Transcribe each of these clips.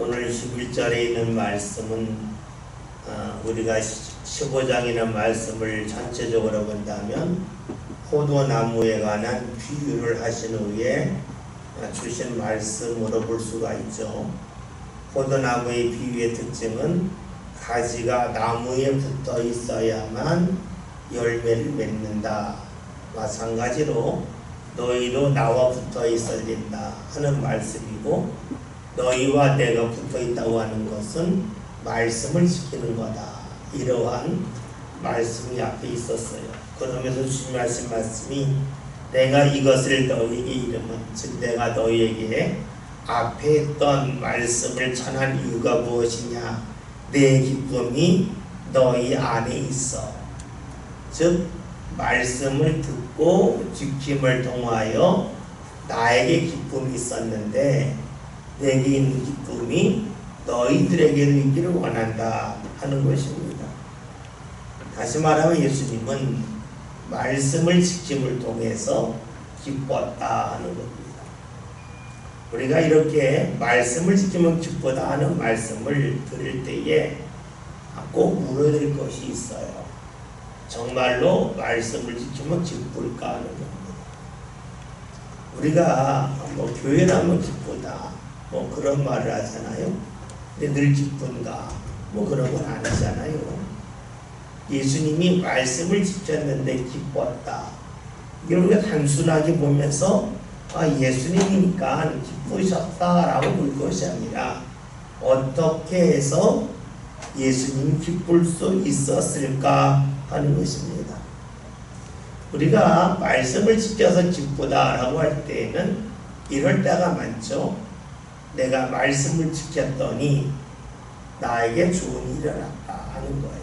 오늘 11절에 있는 말씀은 우리가 15장이라는 말씀을 전체적으로 본다면 포도나무에 관한 비유를 하신 후에 주신 말씀으로 볼 수가 있죠. 포도나무의 비유의 특징은 가지가 나무에 붙어 있어야만 열매를 맺는다. 마찬가지로 너희도 나와 붙어 있어야 된다 하는 말씀이고, 너희와 내가 붙어 있다고 하는 것은 말씀을 지키는 거다. 이러한 말씀이 앞에 있었어요. 그러면서 주님 하신 말씀이 내가 이것을 너희에게 이르면, 즉 내가 너희에게 앞에 했던 말씀을 전한 이유가 무엇이냐? 내 기쁨이 너희 안에 있어. 즉 말씀을 듣고 지킴을 통하여 나에게 기쁨이 있었는데 내게 있는 기쁨이 너희들에게도 있기를 원한다 하는 것입니다. 다시 말하면 예수님은 말씀을 지킴을 통해서 기뻤다 하는 겁니다. 우리가 이렇게 말씀을 지키면 기쁘다 하는 말씀을 들을 때에 꼭 물어야 될 것이 있어요. 정말로 말씀을 지키면 기쁠까 하는 겁니다. 우리가 교회라면 기쁘다 그런 말을 하잖아요. 근데 늘 기쁜가 그런 건 아니잖아요. 예수님이 말씀을 지켰는데 기뻤다. 이걸 우리가 단순하게 보면서 예수님이니까 기쁘셨다라고 볼 것이 아니라 어떻게 해서 예수님이 기쁠 수 있었을까 하는 것입니다. 우리가 말씀을 지켜서 기쁘다라고 할 때에는 이럴 때가 많죠. 내가 말씀을 지켰더니 나에게 좋은 일이 일어났다 하는 거예요.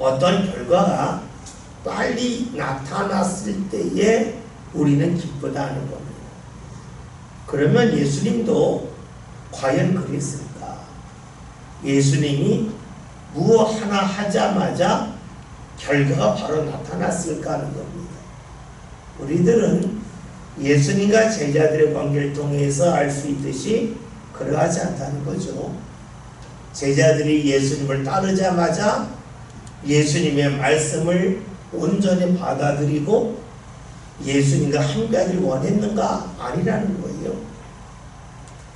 어떤 결과가 빨리 나타났을 때에 우리는 기쁘다 하는 겁니다. 그러면 예수님도 과연 그랬을까? 예수님이 무엇 하나 하자마자 결과가 바로 나타났을까 하는 겁니다. 우리들은 예수님과 제자들의 관계를 통해서 알 수 있듯이 그러하지 않다는 거죠. 제자들이 예수님을 따르자마자 예수님의 말씀을 온전히 받아들이고 예수님과 함께하길 원했는가? 아니라는 거예요.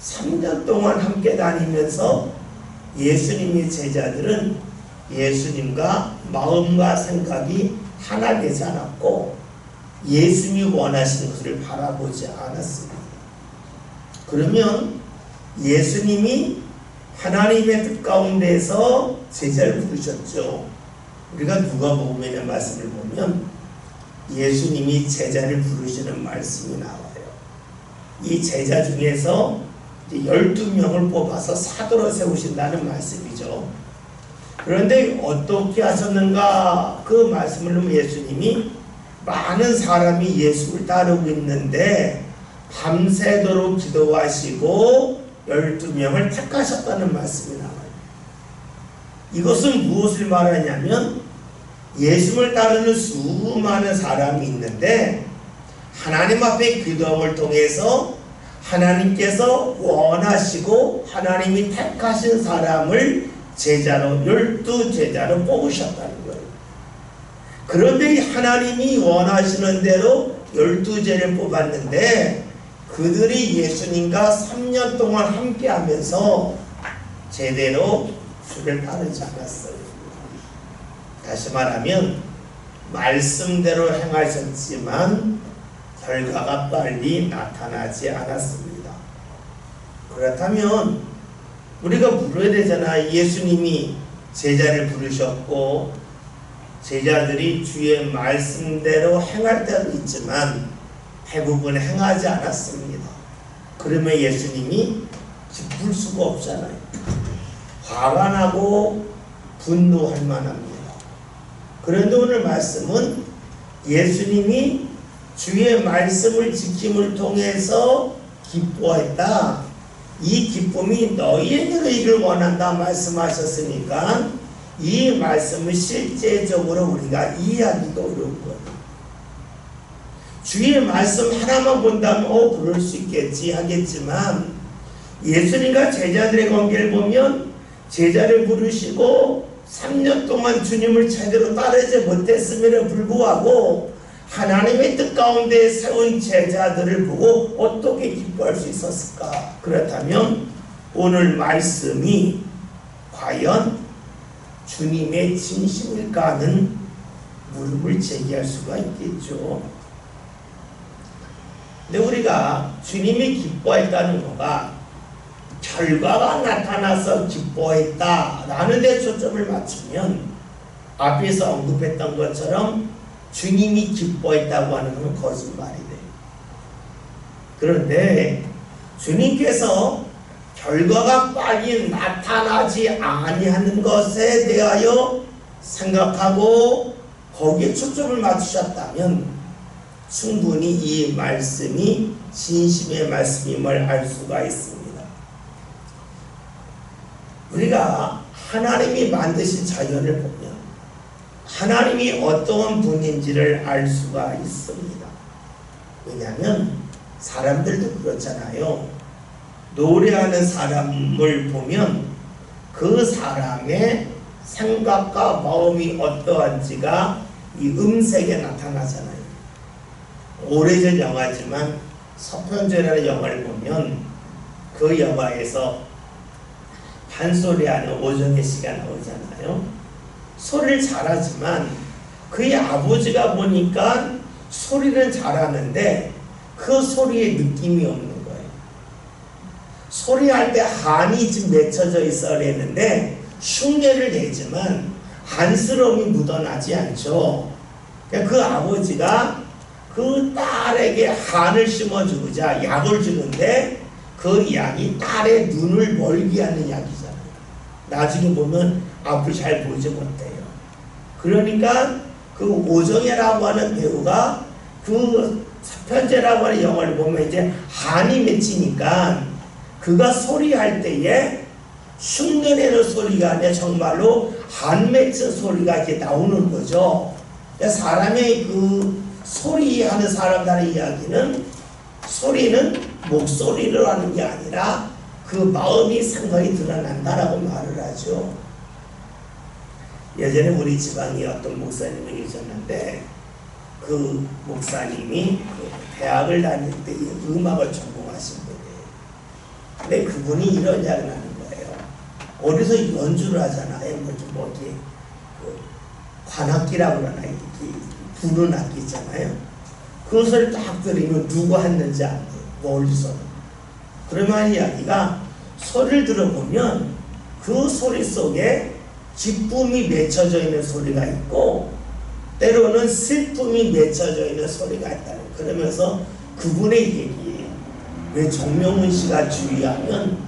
3년 동안 함께 다니면서 예수님의 제자들은 예수님과 마음과 생각이 하나 되지 않았고 예수님이 원하시는 것을 바라보지 않았습니다. 그러면 예수님이 하나님의 뜻 가운데서 제자를 부르셨죠. 우리가 누가복음의 말씀을 보면 예수님이 제자를 부르시는 말씀이 나와요. 이 제자 중에서 12명을 뽑아서 사도로 세우신다는 말씀이죠. 그런데 어떻게 하셨는가? 그 말씀을 보면 예수님이 많은 사람이 예수를 따르고 있는데 밤새도록 기도하시고 12명을 택하셨다는 말씀이 나와요. 이것은 무엇을 말하냐면 예수를 따르는 수많은 사람이 있는데 하나님 앞에 기도함을 통해서 하나님께서 원하시고 하나님이 택하신 사람을 제자로 12제자로 뽑으셨다는 거예요. 그런데 하나님이 원하시는 대로 12제를 뽑았는데 그들이 예수님과 3년 동안 함께 하면서 제대로 주를 따르지 않았어요. 다시 말하면 말씀대로 행하셨지만 결과가 빨리 나타나지 않았습니다. 그렇다면 우리가 물어야 되잖아. 예수님이 제자를 부르셨고 제자들이 주의 말씀대로 행할 때도 있지만 대부분 행하지 않았습니다. 그러면 예수님이 기쁠 수가 없잖아요. 화가 나고 분노할 만합니다. 그런데 오늘 말씀은 예수님이 주의 말씀을 지킴을 통해서 기뻐했다. 이 기쁨이 너희에게 이를 원한다 말씀하셨으니까 이 말씀을 실제적으로 우리가 이해하기도 어려운 거예요. 주의 말씀 하나만 본다면 그럴 수 있겠지 하겠지만 예수님과 제자들의 관계를 보면 제자를 부르시고 3년 동안 주님을 제대로 따르지 못했음에도 불구하고 하나님의 뜻 가운데 세운 제자들을 보고 어떻게 기뻐할 수 있었을까? 그렇다면 오늘 말씀이 과연 주님의 진심일까 하는 물음을 제기할 수가 있겠죠. 근데 우리가 주님이 기뻐했다는 거가 결과가 나타나서 기뻐했다라는 데 초점을 맞추면 앞에서 언급했던 것처럼 주님이 기뻐했다고 하는 것은 거짓말이 돼요. 그런데 주님께서 결과가 빨리 나타나지 아니하는 것에 대하여 생각하고 거기에 초점을 맞추셨다면 충분히 이 말씀이 진심의 말씀임을 알 수가 있습니다. 우리가 하나님이 만드신 자연을 보면 하나님이 어떠한 분인지를 알 수가 있습니다. 왜냐하면 사람들도 그렇잖아요. 노래하는 사람을 보면 그 사람의 생각과 마음이 어떠한지가 이 음색에 나타나잖아요. 오래전 영화지만 서편제라는 영화를 보면 그 영화에서 판소리하는 오정혜 씨가 나오잖아요. 소리를 잘하지만 그의 아버지가 보니까 소리는 잘하는데 그 소리에 느낌이 없는 거예요. 소리할 때 한이 좀 맺혀져 있어야 되는데 흉내를 내지만 한스러움이 묻어나지 않죠. 그러니까 그 아버지가 그 딸에게 한을 심어주고자 약을 주는데 그 약이 딸의 눈을 멀게 하는 약이잖아요. 나중에 보면 앞을 잘 보지 못해요. 그러니까 그 오정혜라고 하는 배우가 그 편제라고 하는 영화를 보면 이제 한이 맺히니까 그가 소리할 때에 흉내내는 소리가 아니라 정말로 한 맺힌 소리가 이렇게 나오는 거죠. 그러니까 사람의 그 소리하는 사람들의 이야기는 소리는 목소리로 하는 게 아니라 그 마음이 생각이 드러난다라고 말을 하죠. 예전에 우리 지방에 어떤 목사님이 계셨는데 그 목사님이 그 대학을 다닐 때 음악을 전공하신 분이에요. 근데 그분이 이런 이야기를 하는 거예요. 어디서 연주를 하잖아요. 뭐 이렇게 그 관악기라고 그러나 이렇게 부는 악기 있잖아요. 그것을 딱 들으면 누가 했는지 안 돼요. 멀리서는. 그러면 이야기가 소리를 들어보면 그 소리 속에 기쁨이 맺혀져 있는 소리가 있고 때로는 슬픔이 맺혀져 있는 소리가 있다는. 그러면서 그분의 얘기예요. 왜 정명훈 씨가 주의하면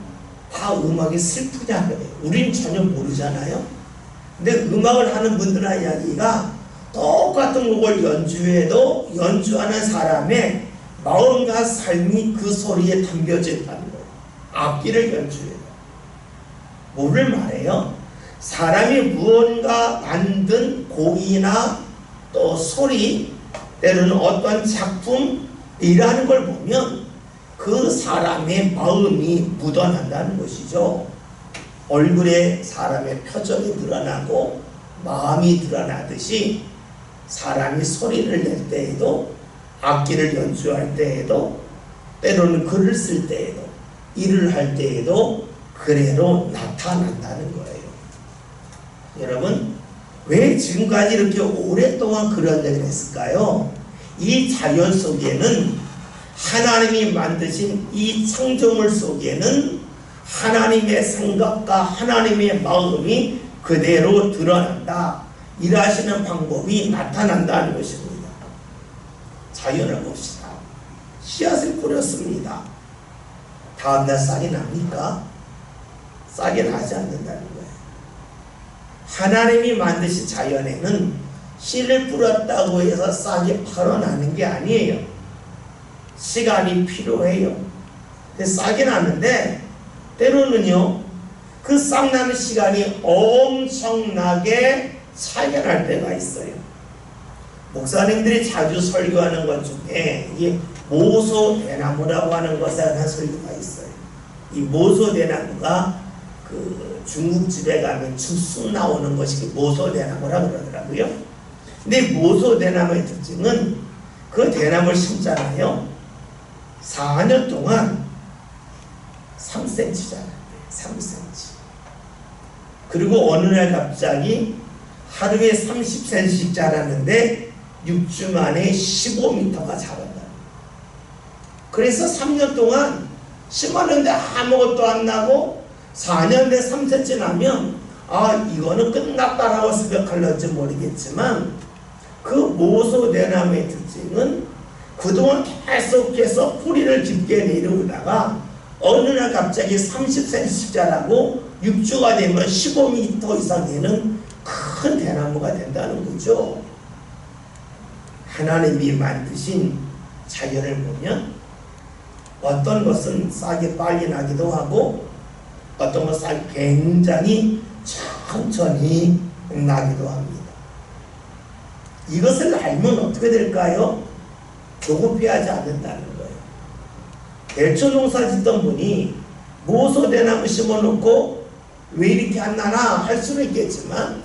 다 음악이 슬프냐 그래요. 우린 전혀 모르잖아요. 근데 음악을 하는 분들의 이야기가 똑같은 곡을 연주해도 연주하는 사람의 마음과 삶이 그 소리에 담겨져 있다는 거예요. 악기를 연주해요. 뭐를 말해요? 사람이 무언가 만든 곡이나 또 소리, 때로는 어떤 작품이라는 걸 보면 그 사람의 마음이 묻어난다는 것이죠. 얼굴에 사람의 표정이 드러나고 마음이 드러나듯이 사람이 소리를 낼 때에도 악기를 연주할 때에도 때로는 글을 쓸 때에도 일을 할 때에도 그대로 나타난다는 거예요. 여러분 왜 지금까지 이렇게 오랫동안 그런 얘기를 했을까요? 이 자연 속에는 하나님이 만드신 이 창조물 속에는 하나님의 생각과 하나님의 마음이 그대로 드러난다. 일하시는 방법이 나타난다는 것입니다. 자연을 봅시다. 씨앗을 뿌렸습니다. 다음날 싹이 납니까? 싹이 나지 않는다는 거예요. 하나님이 만드신 자연에는 씨를 뿌렸다고 해서 싹이 바로 나는 게 아니에요. 시간이 필요해요. 싹이 나는데 때로는요 그 싹 나는 시간이 엄청나게 차이가 날 때가 있어요. 목사님들이 자주 설교하는 것 중에 이게 모소 대나무라고 하는 것에 대한 설교가 있어요. 이 모소대나무가 그 중국집에 가면 죽순 나오는 것이 모소대나무라고 그러더라고요. 근데 모소대나무의 특징은 그 대나무를 심잖아요. 4년 동안 3cm 자라요. 3cm. 그리고 어느 날 갑자기 하루에 30cm씩 자라는데 6주 만에 15m가 자란다. 그래서 3년 동안 심었는데 아무것도 안 나고 4년 내 3cm 나면 이거는 끝났다라고 생각할런지 모르겠지만 그 모소대나무의 특징은 그동안 계속해서 뿌리를 깊게 내려오다가 어느 날 갑자기 30cm씩 자라고 6주가 되면 15m 이상 되는 큰 대나무가 된다는 거죠. 하나님이 만드신 자연을 보면 어떤 것은 싹이 빨리 나기도 하고 어떤 것은 싹이 굉장히 천천히 나기도 합니다. 이것을 알면 어떻게 될까요? 조급해하지 않는다는 거예요. 대초 농사 짓던 분이 모소대나무 심어놓고 왜 이렇게 안 나나 할 수는 있겠지만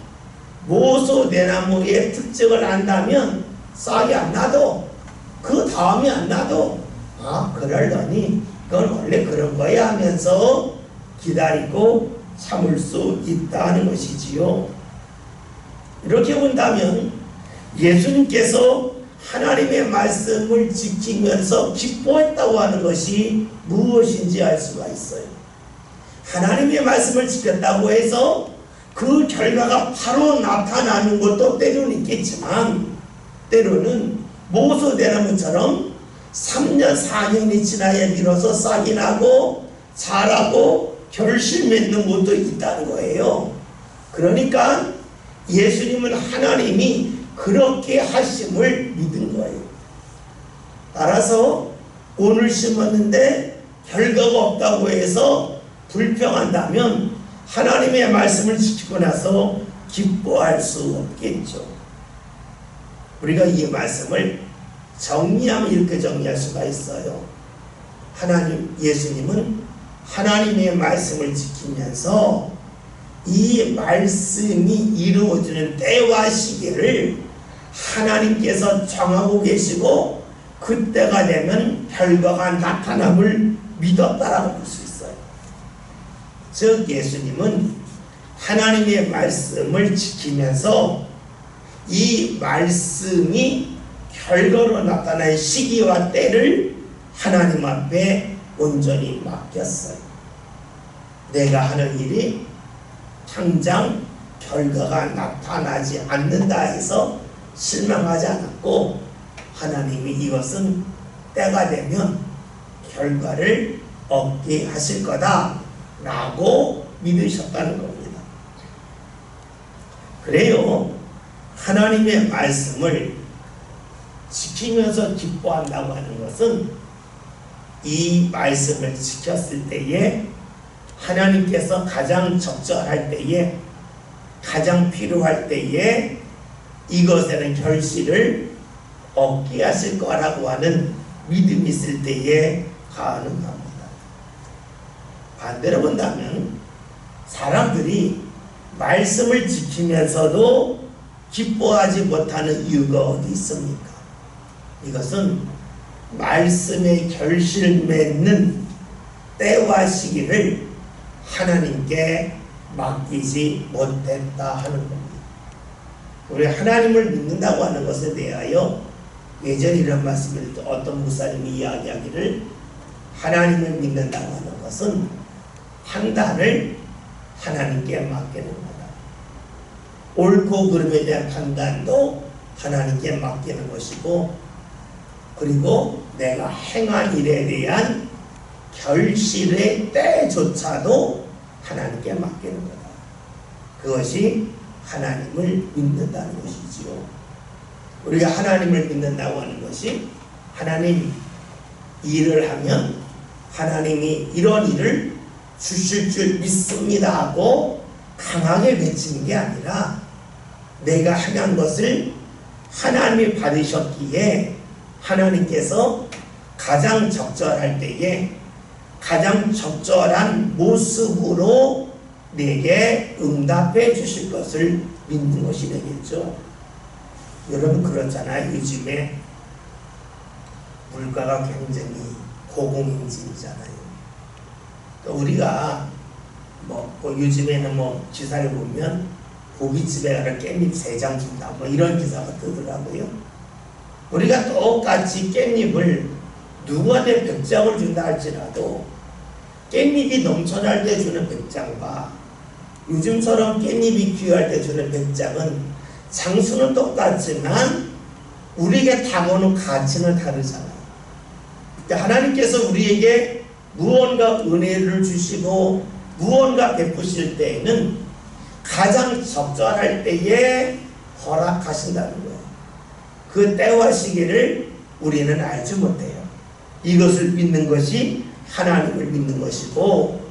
모소대나무의 특징을 안다면 싹이 안 나도 그 다음이 안 나도 그러려니 그건 원래 그런 거야 하면서 기다리고 참을 수 있다는 것이지요. 이렇게 본다면 예수님께서 하나님의 말씀을 지키면서 기뻐했다고 하는 것이 무엇인지 알 수가 있어요. 하나님의 말씀을 지켰다고 해서 그 결과가 바로 나타나는 것도 때로는 있겠지만 때로는 모소대나무처럼 3년 4년이 지나야 비로소 싹이 나고 자라고 결실 맺는 것도 있다는 거예요. 그러니까 예수님은 하나님이 그렇게 하심을 믿은 거예요. 따라서 오늘 심었는데 결과가 없다고 해서 불평한다면 하나님의 말씀을 지키고 나서 기뻐할 수 없겠죠. 우리가 이 말씀을 정리하면 이렇게 정리할 수가 있어요. 예수님은 하나님의 말씀을 지키면서 이 말씀이 이루어지는 때와 시기를 하나님께서 정하고 계시고 그때가 되면 결과가 나타남을 믿었다라고 볼 수 있어요. 즉 예수님은 하나님의 말씀을 지키면서 이 말씀이 결과로 나타날 시기와 때를 하나님 앞에 온전히 맡겼어요. 내가 하는 일이 당장 결과가 나타나지 않는다 해서 실망하지 않았고 하나님이 이것은 때가 되면 결과를 얻게 하실 거다 라고 믿으셨다는 겁니다. 그래요. 하나님의 말씀을 지키면서 기뻐한다고 하는 것은 이 말씀을 지켰을 때에 하나님께서 가장 적절할 때에 가장 필요할 때에 이것에는 결실을 얻게 하실 거라고 하는 믿음이 있을 때에 가능합니다. 반대로 본다면 사람들이 말씀을 지키면서도 기뻐하지 못하는 이유가 어디 있습니까? 이것은 말씀의 결실 맺는 때와 시기를 하나님께 맡기지 못했다 하는 겁니다. 우리 하나님을 믿는다고 하는 것에 대하여 예전에 이런 말씀을 어떤 목사님이 이야기하기를 하나님을 믿는다고 하는 것은 판단을 하나님께 맡기는 거다. 옳고 그름에 대한 판단도 하나님께 맡기는 것이고 그리고 내가 행한 일에 대한 결실의 때조차도 하나님께 맡기는 거다. 그것이 하나님을 믿는다는 것이지요. 우리가 하나님을 믿는다고 하는 것이 하나님 일을 하면 하나님이 이런 일을 주실 줄 믿습니다 하고 강하게 외치는 게 아니라 내가 행한 것을 하나님이 받으셨기에 하나님께서 가장 적절할 때에 가장 적절한 모습으로 내게 응답해 주실 것을 믿는 것이 되겠죠. 여러분 그렇잖아요. 요즘에 물가가 굉장히 고공행진이잖아요. 우리가 요즘에는 기사를 보면 고깃집에 가서 깻잎 3장 준다 이런 기사가 뜨더라고요. 우리가 똑같이 깻잎을 누구한테 100장을 준다 할지라도 깻잎이 넘쳐날 때 주는 100장과 요즘처럼 깻잎이 귀할 때 주는 100장은 장수는 똑같지만 우리에게 다가오는 가치는 다르잖아요. 그러니까 하나님께서 우리에게 무언가 은혜를 주시고 무언가 베푸실 때에는 가장 적절할 때에 허락하신다는 거예요. 그 때와 시기를 우리는 알지 못해요. 이것을 믿는 것이 하나님을 믿는 것이고,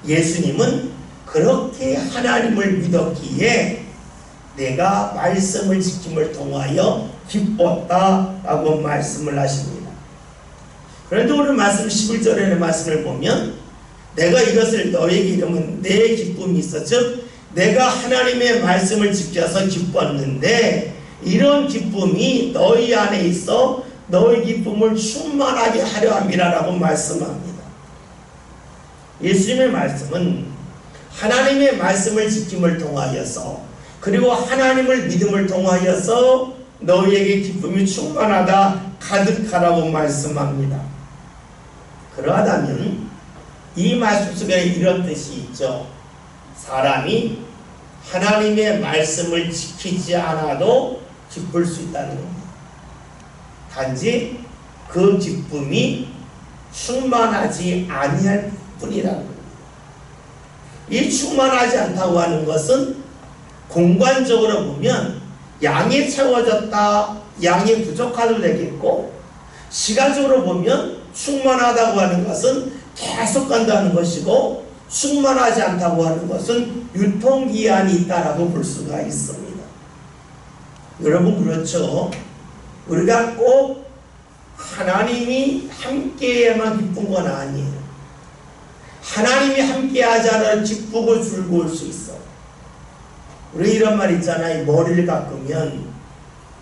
예수님은 그렇게 하나님을 믿었기에 내가 말씀을 지킴을 통하여 기뻤다라고 말씀을 하십니다. 그런데 오늘 말씀 11절의 말씀을 보면 내가 이것을 너에게 이르면 내 기쁨이 있어, 즉 내가 하나님의 말씀을 지켜서 기뻤는데 이런 기쁨이 너희 안에 있어 너희 기쁨을 충만하게 하려 함이라라고 말씀합니다. 예수님의 말씀은 하나님의 말씀을 지킴을 통하여서 그리고 하나님을 믿음을 통하여서 너희에게 기쁨이 충만하다 가득하라고 말씀합니다. 그러하다면 이 말씀 속에 이런 뜻이 있죠. 사람이 하나님의 말씀을 지키지 않아도 기쁠 수 있다는 겁니다. 단지 그 기쁨이 충만하지 아니할 뿐이라는 겁니다. 이 충만하지 않다고 하는 것은 공간적으로 보면 양이 채워졌다, 양이 부족하도 되겠고, 시간적으로 보면 충만하다고 하는 것은 계속 간다는 것이고, 충만하지 않다고 하는 것은 유통기한이 있다라고 볼 수가 있습니다. 여러분 그렇죠? 우리가 꼭 하나님이 함께에만 기쁜 건 아니에요. 하나님이 함께하지 않아도 기쁘고 즐거울 수 있어. 우리 이런 말 있잖아요. 머리를 깎으면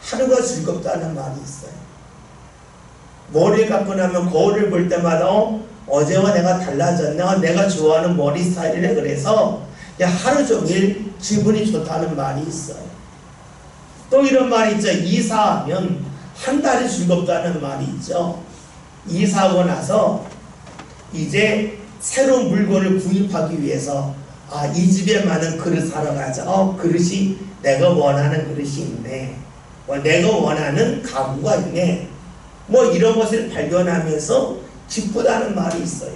하루가 즐겁다는 말이 있어요. 머리를 깎고 나면 거울을 볼 때마다 어제와 내가 달라졌나? 내가 좋아하는 머리 스타일이래. 그래서 하루 종일 기분이 좋다는 말이 있어요. 또 이런 말이 있죠. 이사하면 한 달이 즐겁다는 말이 있죠. 이사하고 나서 이제 새로운 물건을 구입하기 위해서 이 집에 많은 그릇 사러 가자. 그릇이 내가 원하는 그릇이 있네. 내가 원하는 가구가 있네. 이런 것을 발견하면서 기쁘다는 말이 있어요.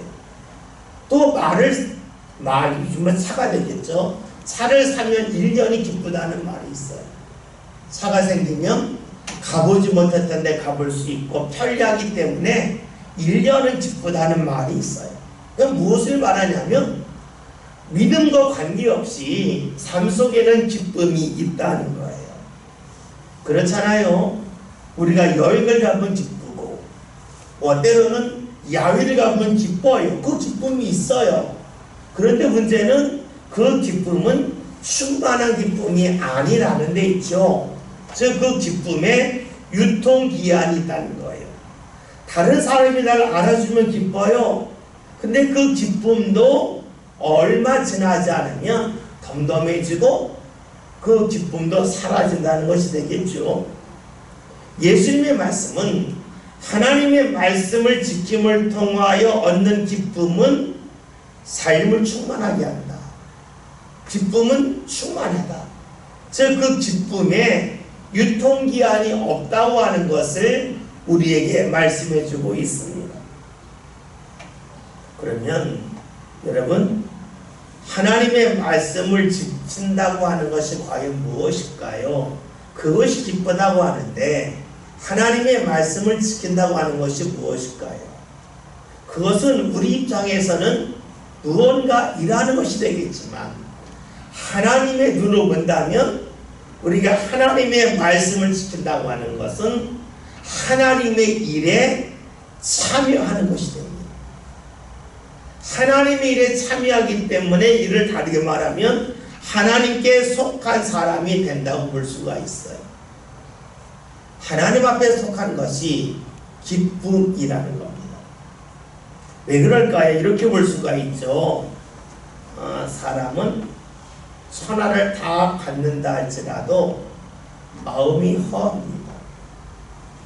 또 말이 주면 차가 되겠죠. 차를 사면 1년이 기쁘다는 말이 있어요. 차가 생기면 가보지 못했던 데 가볼 수 있고 편리하기 때문에 1년은 기쁘다는 말이 있어요. 무엇을 말하냐면 믿음과 관계없이 삶 속에는 기쁨이 있다는 거예요. 그렇잖아요. 우리가 여행을 가면 기쁘고 때로는 야외를 가면 기뻐요. 그 기쁨이 있어요. 그런데 문제는 그 기쁨은 충만한 기쁨이 아니라는 데 있죠. 즉 그 기쁨에 유통기한이 있다는 거예요. 다른 사람이 날 알아주면 기뻐요. 근데 그 기쁨도 얼마 지나지 않으면 덤덤해지고 그 기쁨도 사라진다는 것이 되겠죠. 예수님의 말씀은 하나님의 말씀을 지킴을 통하여 얻는 기쁨은 삶을 충만하게 한다. 기쁨은 충만하다. 즉 그 기쁨에 유통기한이 없다고 하는 것을 우리에게 말씀해주고 있습니다. 그러면 여러분, 하나님의 말씀을 지킨다고 하는 것이 과연 무엇일까요? 그것이 기쁘다고 하는데 하나님의 말씀을 지킨다고 하는 것이 무엇일까요? 그것은 우리 입장에서는 무언가 일하는 것이 되겠지만 하나님의 눈으로 본다면 우리가 하나님의 말씀을 지킨다고 하는 것은 하나님의 일에 참여하는 것이 됩니다. 하나님의 일에 참여하기 때문에 이를 다르게 말하면 하나님께 속한 사람이 된다고 볼 수가 있어요. 하나님 앞에 속한 것이 기쁨이라는 겁니다. 왜 그럴까요? 이렇게 볼 수가 있죠. 사람은 천하를 다 갖는다 할지라도 마음이 허합니다.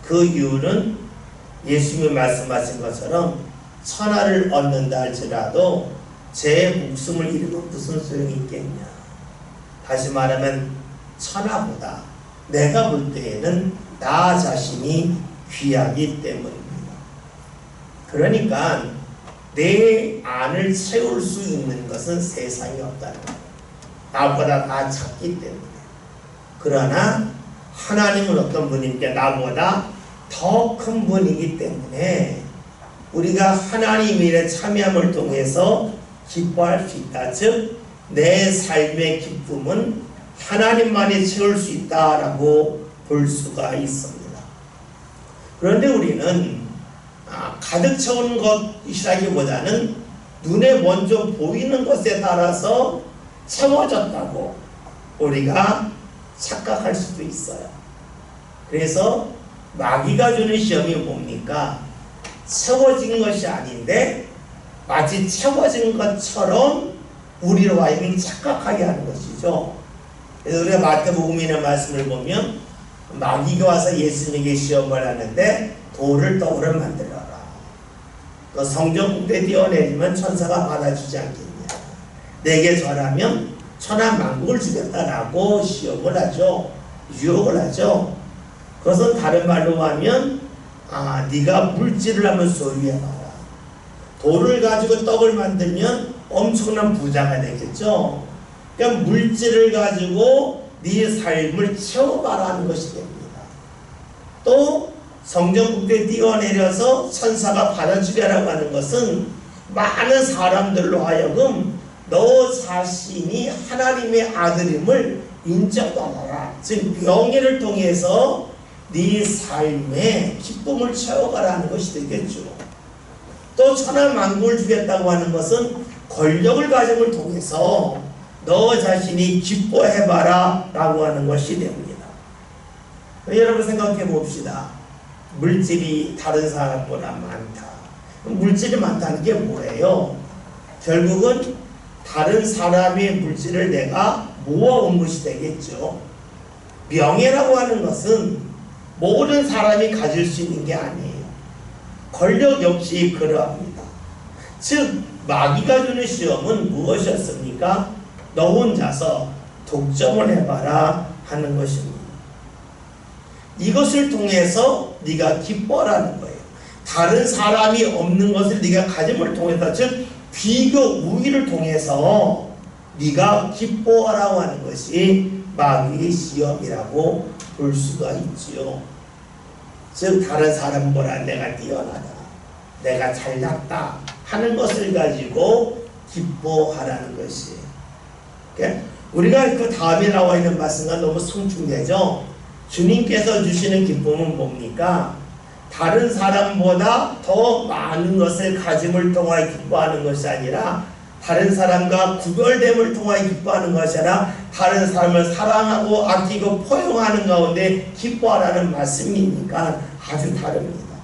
그 이유는 예수님이 말씀하신 것처럼 천하를 얻는다 할지라도 제 목숨을 잃으면 무슨 소용이 있겠냐. 다시 말하면 천하보다 내가 볼 때에는 나 자신이 귀하기 때문입니다. 그러니까 내 안을 채울 수 있는 것은 세상에 없다는 거예요. 나보다 다 작기 때문에. 그러나 하나님은 어떤 분인게 나보다 더 큰 분이기 때문에 우리가 하나님 일에 참여함을 통해서 기뻐할 수 있다. 즉 내 삶의 기쁨은 하나님만이 채울 수 있다라고 볼 수가 있습니다. 그런데 우리는 가득 채운 것이라기보다는 눈에 먼저 보이는 것에 따라서 채워졌다고 우리가 착각할 수도 있어요. 그래서 마귀가 주는 시험이 뭡니까? 채워진 것이 아닌데 마치 채워진 것처럼 우리로 하여금 착각하게 하는 것이죠. 그래서 우리가 마태복음이라는 말씀을 보면 마귀가 와서 예수님에게 시험을 하는데 돌을 떡으로 만들어라. 그 성전국대에 띄어내리면 천사가 받아주지 않겠냐. 내게 절하면 천하만국을 주겠다라고 시험을 하죠. 유혹을 하죠. 그것은 다른 말로 하면 네가 물질을 한번 소유해봐라. 돌을 가지고 떡을 만들면 엄청난 부자가 되겠죠. 그러니까 물질을 가지고 네 삶을 채워봐라 하는 것이 됩니다. 또 성전국대에 띄어내려서 천사가 받아주게라고 하는 것은 많은 사람들로 하여금 너 자신이 하나님의 아들임을 인정하라. 즉 명예를 통해서 네 삶에 기쁨을 채워가라는 것이 되겠죠. 또 천하만국을 주겠다고 하는 것은 권력을 가짐을 통해서 너 자신이 기뻐해봐라 라고 하는 것이 됩니다. 여러분 생각해 봅시다. 물질이 다른 사람보다 많다. 물질이 많다는 게 뭐예요? 결국은 다른 사람의 물질을 내가 모아온 것이 되겠죠. 명예라고 하는 것은 모든 사람이 가질 수 있는 게 아니에요. 권력 역시 그러합니다. 즉 마귀가 주는 시험은 무엇이었습니까? 너 혼자서 독점을 해봐라 하는 것입니다. 이것을 통해서 네가 기뻐라는 거예요. 다른 사람이 없는 것을 네가 가짐을 통해서, 즉 비교 우위를 통해서 네가 기뻐하라고 하는 것이 마귀의 시험이라고 볼 수가 있지요. 즉 다른 사람보다 내가 뛰어나다, 내가 잘났다 하는 것을 가지고 기뻐하라는 것이에요. 그러니까 우리가 그 다음에 나와 있는 말씀과 너무 상충되죠. 주님께서 주시는 기쁨은 뭡니까? 다른 사람보다 더 많은 것을 가짐을 통하여 기뻐하는 것이 아니라, 다른 사람과 구별됨을 통하여 기뻐하는 것이 아니라 다른 사람을 사랑하고 아끼고 포용하는 가운데 기뻐하라는 말씀이니까 아주 다릅니다.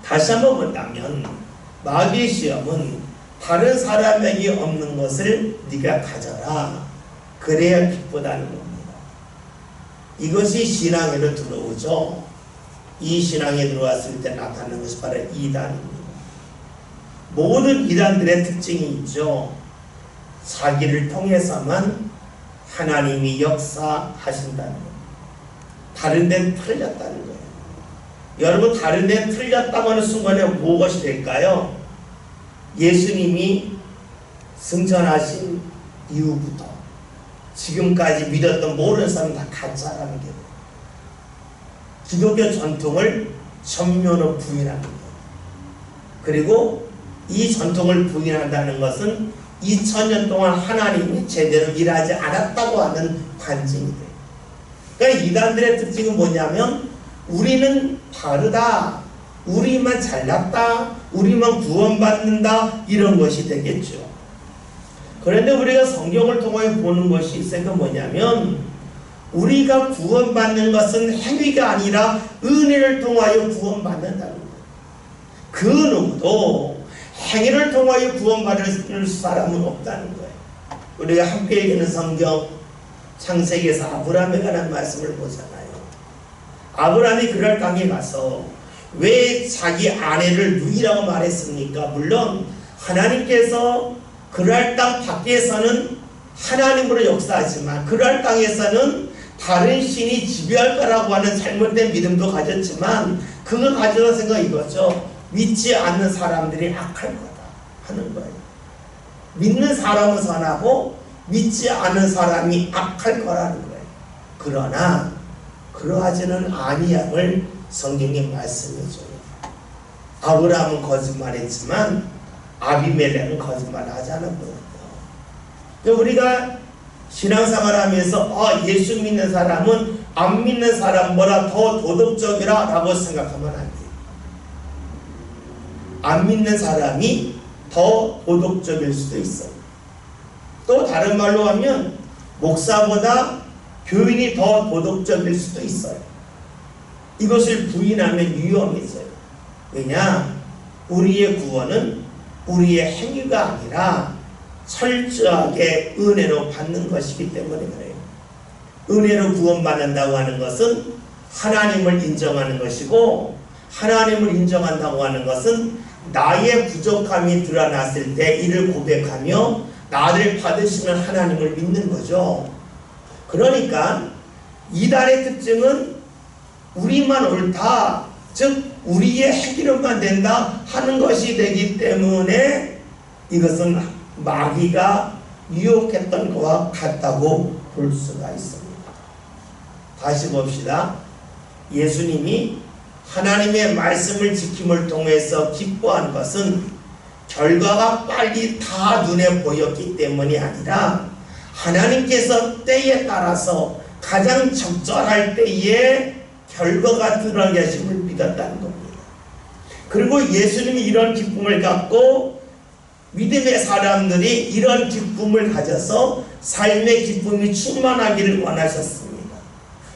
다시 한번 본다면 마귀의 시험은 다른 사람에게 없는 것을 네가 가져라, 그래야 기쁘다는 겁니다. 이것이 신앙에로 들어오죠. 이 신앙에 들어왔을 때 나타나는 것이 바로 이단입니다. 모든 이단들의 특징이 있죠. 자기를 통해서만 하나님이 역사하신다는 거예요. 다른 데는 틀렸다는 거예요. 여러분, 다른 데는 틀렸다고 하는 순간에 무엇이 될까요? 예수님이 승천하신 이후부터 지금까지 믿었던 모든 사람 다 가짜라는 게 기독교 전통을 전면으로 부인하는 거예요. 그리고 이 전통을 부인한다는 것은 2000년 동안 하나님이 제대로 일하지 않았다고 하는 관증이 돼요. 그러니까 이단들의 특징은 뭐냐면 우리는 바르다, 우리만 잘났다, 우리만 구원받는다, 이런 것이 되겠죠. 그런데 우리가 성경을 통해 보는 것이 있으니까 뭐냐면, 우리가 구원받는 것은 행위가 아니라 은혜를 통하여 구원받는다는 거예요. 그 누구도 행위를 통하여 구원받을 사람은 없다는 거예요. 우리가 함께 읽는 성경 창세기에서 아브라함에 관한 말씀을 보잖아요. 아브라함이 그랄 땅에 가서 왜 자기 아내를 누이라고 말했습니까? 물론 하나님께서 그랄 땅 밖에서는 하나님으로 역사하지만 그랄 땅에서는 다른 신이 지배할 거라고 하는 잘못된 믿음도 가졌지만, 그거 가져서 생각 이거죠. 믿지 않는 사람들이 악할 거다 하는 거예요. 믿는 사람은 선하고 믿지 않는 사람이 악할 거라는 거예요. 그러나 그러하지는 아니함을 성경이 말씀해줘요. 아브라함은 거짓말했지만 아비멜렉은 거짓말하지 않았거든요. 우리가 신앙생활 하면서 예수 믿는 사람은 안 믿는 사람보다 더 도덕적이라 라고 생각하면 안 돼요. 안 믿는 사람이 더 도덕적일 수도 있어요. 또 다른 말로 하면 목사보다 교인이 더 도덕적일 수도 있어요. 이것을 부인하면 위험해져요. 왜냐? 우리의 구원은 우리의 행위가 아니라 철저하게 은혜로 받는 것이기 때문에 그래요. 은혜로 구원받는다고 하는 것은 하나님을 인정하는 것이고, 하나님을 인정한다고 하는 것은 나의 부족함이 드러났을 때 이를 고백하며 나를 받으시는 하나님을 믿는 거죠. 그러니까 이달의 특징은 우리만 옳다, 즉 우리의 행위로만 된다 하는 것이 되기 때문에 이것은 마귀가 유혹했던 것과 같다고 볼 수가 있습니다. 다시 봅시다. 예수님이 하나님의 말씀을 지킴을 통해서 기뻐한 것은 결과가 빨리 다 눈에 보였기 때문이 아니라 하나님께서 때에 따라서 가장 적절할 때에 결과가 드러나심을 믿었다는 겁니다. 그리고 예수님이 이런 기쁨을 갖고 믿음의 사람들이 이런 기쁨을 가져서 삶의 기쁨이 충만하기를 원하셨습니다.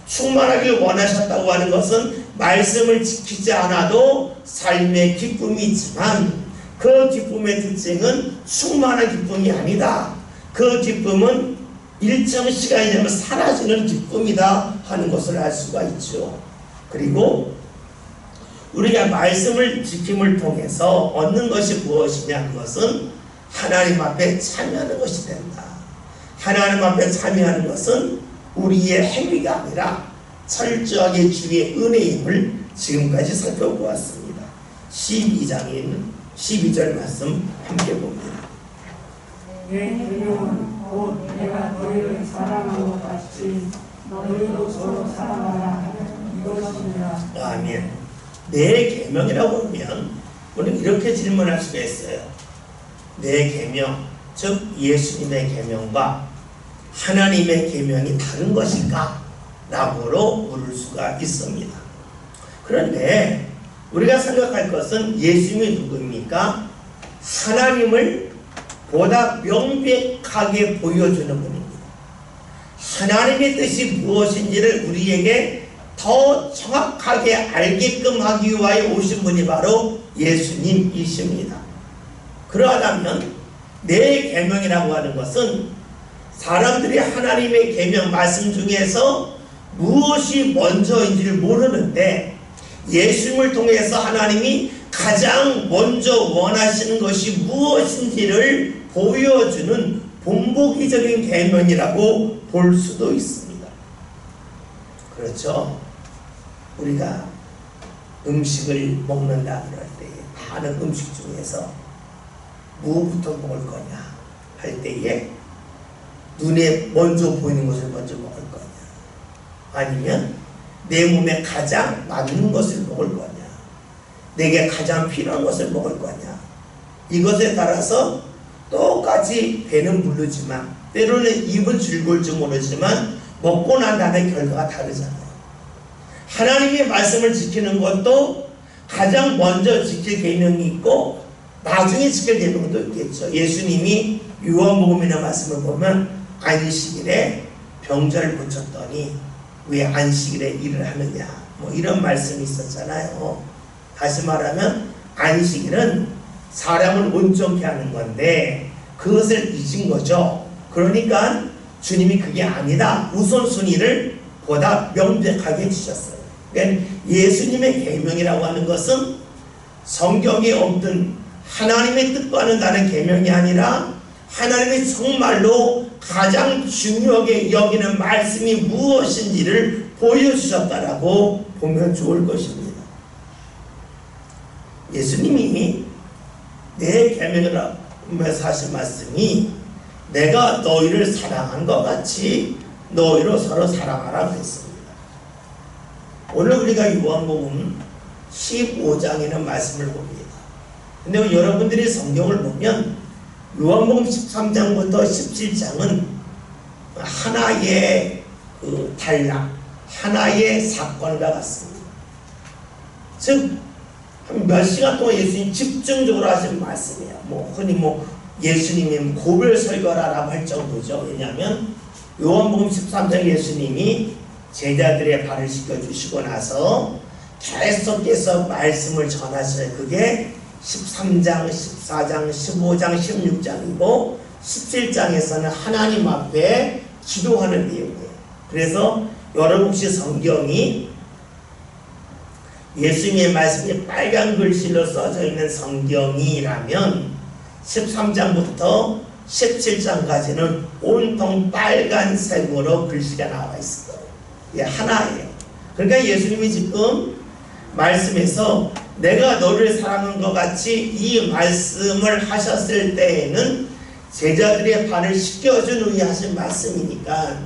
충만하기를 원하셨다고 하는 것은 말씀을 지키지 않아도 삶의 기쁨이 있지만 그 기쁨의 특징은 충만한 기쁨이 아니다. 그 기쁨은 일정 시간이 되면 사라지는 기쁨이다 하는 것을 알 수가 있죠. 그리고 우리가 말씀을 지킴을 통해서 얻는 것이 무엇이냐 하는 것은 하나님 앞에 참여하는 것이 된다. 하나님 앞에 참여하는 것은 우리의 행위가 아니라 철저하게 주의 은혜임을 지금까지 살펴보았습니다. 12장인 12절 말씀 함께 봅니다. 내 계명은 곧 내가 너희를 사랑한 것 같이 너희도 서로 사랑하라 이것이니라. 아멘. 내 계명이라고 하면 우리는 이렇게 질문할 수가 있어요. 내 계명, 즉 예수님의 계명과 하나님의 계명이 다른 것일까? 라고로 물을 수가 있습니다. 그런데 우리가 생각할 것은 예수님이 누구입니까? 하나님을 보다 명백하게 보여주는 분입니다. 하나님의 뜻이 무엇인지를 우리에게 더 정확하게 알게끔 하기 위하여 오신 분이 바로 예수님이십니다. 그러하다면 내 계명이라고 하는 것은 사람들이 하나님의 계명 말씀 중에서 무엇이 먼저인지를 모르는데 예수님을 통해서 하나님이 가장 먼저 원하시는 것이 무엇인지를 보여주는 본보기적인 계명이라고 볼 수도 있습니다. 그렇죠? 우리가 음식을 먹는다 그럴 때 많은 음식 중에서 무엇부터 먹을 거냐 할 때에 눈에 먼저 보이는 것을 먼저 먹을 거냐, 아니면 내 몸에 가장 맞는 것을 먹을 거냐, 내게 가장 필요한 것을 먹을 거냐, 이것에 따라서 똑같이 배는 부르지만 때로는 입은 즐거울지 모르지만 먹고 난 다음에 결과가 다르잖아요. 하나님의 말씀을 지키는 것도 가장 먼저 지킬 계명이 있고 나중에 지킬 계명도 있겠죠. 예수님이 요한복음이나 말씀을 보면 안식일에 병자를 고쳤더니 왜 안식일에 일을 하느냐 뭐 이런 말씀이 있었잖아요. 다시 말하면 안식일은 사람을 온전케 하는 건데 그것을 잊은 거죠. 그러니까 주님이 그게 아니다. 우선순위를 보다 명백하게 해주셨어요. 그러니까 예수님의 계명이라고 하는 것은 성경에 없던 하나님의 뜻과는 다른 계명이 아니라 하나님이 정말로 가장 중요하게 여기는 말씀이 무엇인지를 보여주셨다라고 보면 좋을 것입니다. 예수님이 내 계명이라고 하신 말씀이 내가 너희를 사랑한 것 같이 너희로 서로 사랑하라고 했습니다. 오늘 우리가 요한복음 15장에는 말씀을 봅니다. 근데 여러분들이 성경을 보면 요한복음 13장부터 17장은 하나의 단락, 하나의 사건과 같습니다. 즉, 한 몇 시간 동안 예수님이 집중적으로 하신 말씀이에요. 흔히 예수님이 고별 설교라고 할 정도죠. 왜냐하면 요한복음 13장 예수님이 제자들의 발을 씻겨주시고 나서 계속해서 말씀을 전하셔요. 그게 13장, 14장, 15장, 16장이고 17장에서는 하나님 앞에 기도하는 내용이에요. 그래서 여러분 혹시 성경이 예수님의 말씀이 빨간 글씨로 써져 있는 성경이라면 13장부터 17장까지는 온통 빨간색으로 글씨가 나와 있어요. 이게 하나예요. 그러니까 예수님이 지금 말씀에서 내가 너를 사랑한 것 같이 이 말씀을 하셨을 때에는 제자들의 발을 씻겨준 후에 하신 말씀이니까